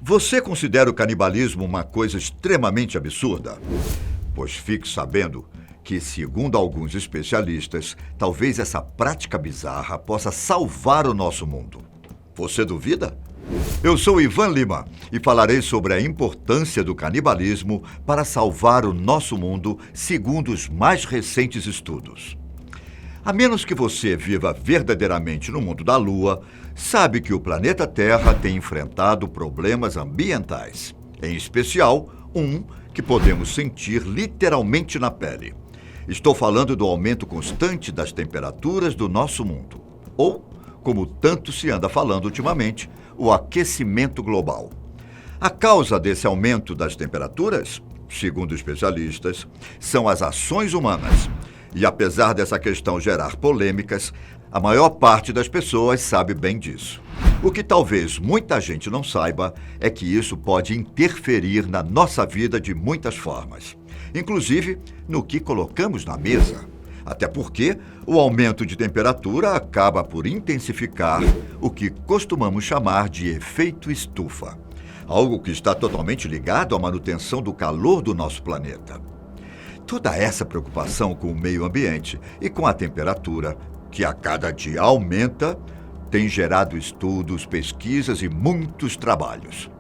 Você considera o canibalismo uma coisa extremamente absurda? Pois fique sabendo que, segundo alguns especialistas, talvez essa prática bizarra possa salvar o nosso mundo. Você duvida? Eu sou Ivan Lima e falarei sobre a importância do canibalismo para salvar o nosso mundo, segundo os mais recentes estudos. A menos que você viva verdadeiramente no mundo da Lua, sabe que o planeta Terra tem enfrentado problemas ambientais, em especial um que podemos sentir literalmente na pele. Estou falando do aumento constante das temperaturas do nosso mundo, ou, como tanto se anda falando ultimamente, o aquecimento global. A causa desse aumento das temperaturas, segundo especialistas, são as ações humanas. E apesar dessa questão gerar polêmicas, a maior parte das pessoas sabe bem disso. O que talvez muita gente não saiba é que isso pode interferir na nossa vida de muitas formas, inclusive no que colocamos na mesa. Até porque o aumento de temperatura acaba por intensificar o que costumamos chamar de efeito estufa, algo que está totalmente ligado à manutenção do calor do nosso planeta. Toda essa preocupação com o meio ambiente e com a temperatura, que a cada dia aumenta, tem gerado estudos, pesquisas e muitos trabalhos.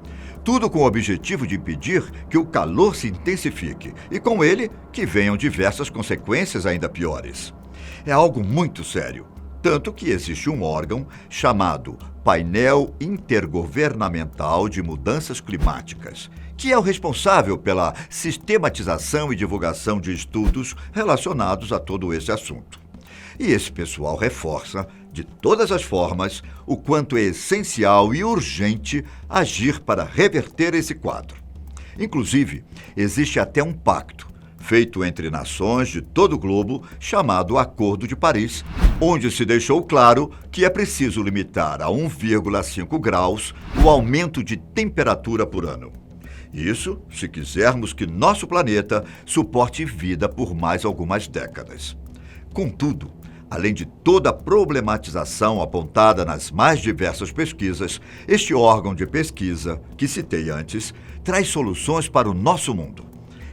Tudo com o objetivo de impedir que o calor se intensifique e, com ele, que venham diversas consequências ainda piores. É algo muito sério, tanto que existe um órgão chamado Painel Intergovernamental de Mudanças Climáticas, que é o responsável pela sistematização e divulgação de estudos relacionados a todo esse assunto. E esse pessoal reforça, de todas as formas, o quanto é essencial e urgente agir para reverter esse quadro. Inclusive, existe até um pacto, feito entre nações de todo o globo, chamado Acordo de Paris, onde se deixou claro que é preciso limitar a 1,5 graus o aumento de temperatura por ano. Isso, se quisermos que nosso planeta suporte vida por mais algumas décadas. Contudo, além de toda a problematização apontada nas mais diversas pesquisas, este órgão de pesquisa, que citei antes, traz soluções para o nosso mundo.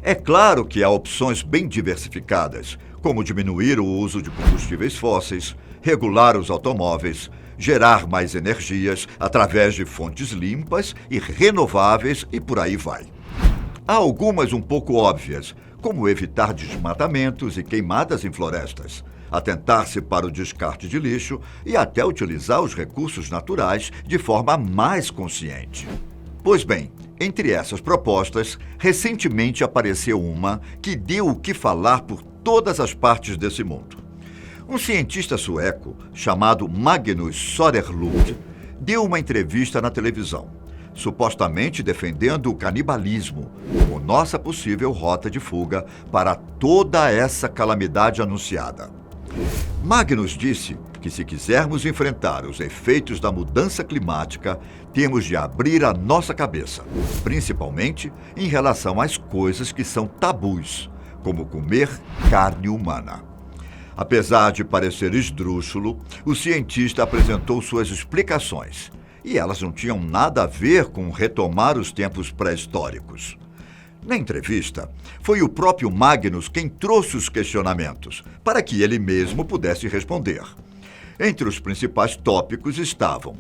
É claro que há opções bem diversificadas, como diminuir o uso de combustíveis fósseis, regular os automóveis, gerar mais energias através de fontes limpas e renováveis e por aí vai. Há algumas um pouco óbvias, como evitar desmatamentos e queimadas em florestas, atentar-se para o descarte de lixo e até utilizar os recursos naturais de forma mais consciente. Pois bem, entre essas propostas, recentemente apareceu uma que deu o que falar por todas as partes desse mundo. Um cientista sueco chamado Magnus Soderlund deu uma entrevista na televisão, supostamente defendendo o canibalismo como nossa possível rota de fuga para toda essa calamidade anunciada. Magnus disse que, se quisermos enfrentar os efeitos da mudança climática, temos de abrir a nossa cabeça, principalmente em relação às coisas que são tabus, como comer carne humana. Apesar de parecer esdrúxulo, o cientista apresentou suas explicações, e elas não tinham nada a ver com retomar os tempos pré-históricos. Na entrevista, foi o próprio Magnus quem trouxe os questionamentos, para que ele mesmo pudesse responder. Entre os principais tópicos estavam: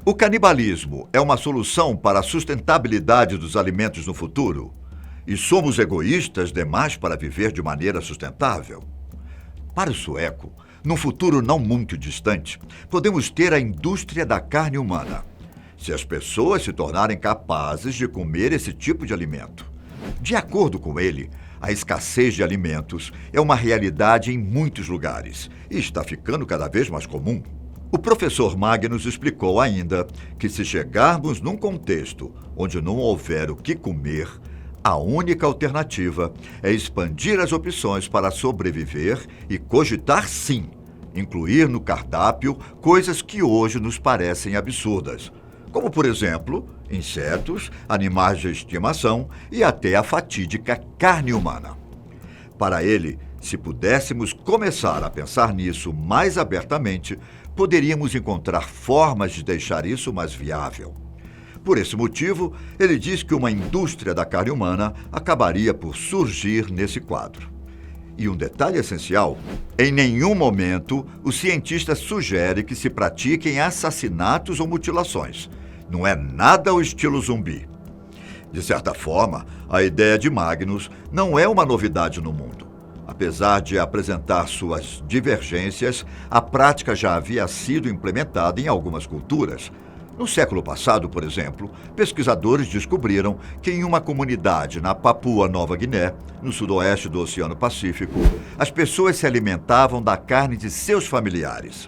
o canibalismo é uma solução para a sustentabilidade dos alimentos no futuro? E somos egoístas demais para viver de maneira sustentável? Para o sueco, num futuro não muito distante, podemos ter a indústria da carne humana, se as pessoas se tornarem capazes de comer esse tipo de alimento. De acordo com ele, a escassez de alimentos é uma realidade em muitos lugares e está ficando cada vez mais comum. O professor Magnus explicou ainda que, se chegarmos num contexto onde não houver o que comer, a única alternativa é expandir as opções para sobreviver e cogitar, sim, incluir no cardápio coisas que hoje nos parecem absurdas, como, por exemplo, insetos, animais de estimação e até a fatídica carne humana. Para ele, se pudéssemos começar a pensar nisso mais abertamente, poderíamos encontrar formas de deixar isso mais viável. Por esse motivo, ele diz que uma indústria da carne humana acabaria por surgir nesse quadro. E um detalhe essencial: em nenhum momento o cientista sugere que se pratiquem assassinatos ou mutilações. Não é nada ao estilo zumbi. De certa forma, a ideia de Magnus não é uma novidade no mundo. Apesar de apresentar suas divergências, a prática já havia sido implementada em algumas culturas. No século passado, por exemplo, pesquisadores descobriram que em uma comunidade na Papua Nova Guiné, no sudoeste do Oceano Pacífico, as pessoas se alimentavam da carne de seus familiares.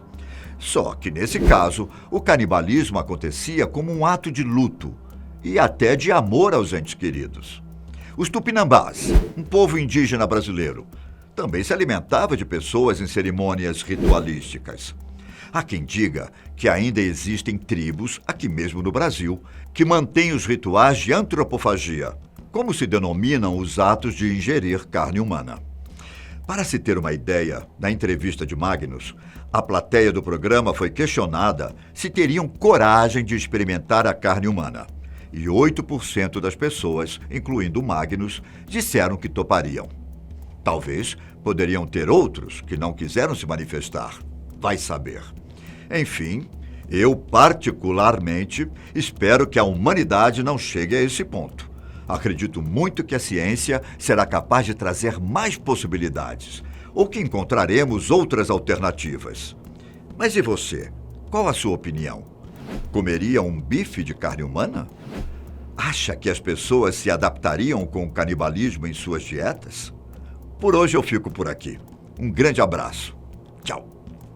Só que, nesse caso, o canibalismo acontecia como um ato de luto e até de amor aos entes queridos. Os tupinambás, um povo indígena brasileiro, também se alimentava de pessoas em cerimônias ritualísticas. Há quem diga que ainda existem tribos, aqui mesmo no Brasil, que mantêm os rituais de antropofagia, como se denominam os atos de ingerir carne humana. Para se ter uma ideia, na entrevista de Magnus, a plateia do programa foi questionada se teriam coragem de experimentar a carne humana. E 8% das pessoas, incluindo Magnus, disseram que topariam. Talvez poderiam ter outros que não quiseram se manifestar. Vai saber. Enfim, eu particularmente espero que a humanidade não chegue a esse ponto. Acredito muito que a ciência será capaz de trazer mais possibilidades, ou que encontraremos outras alternativas. Mas e você? Qual a sua opinião? Comeria um bife de carne humana? Acha que as pessoas se adaptariam com o canibalismo em suas dietas? Por hoje eu fico por aqui. Um grande abraço. Tchau.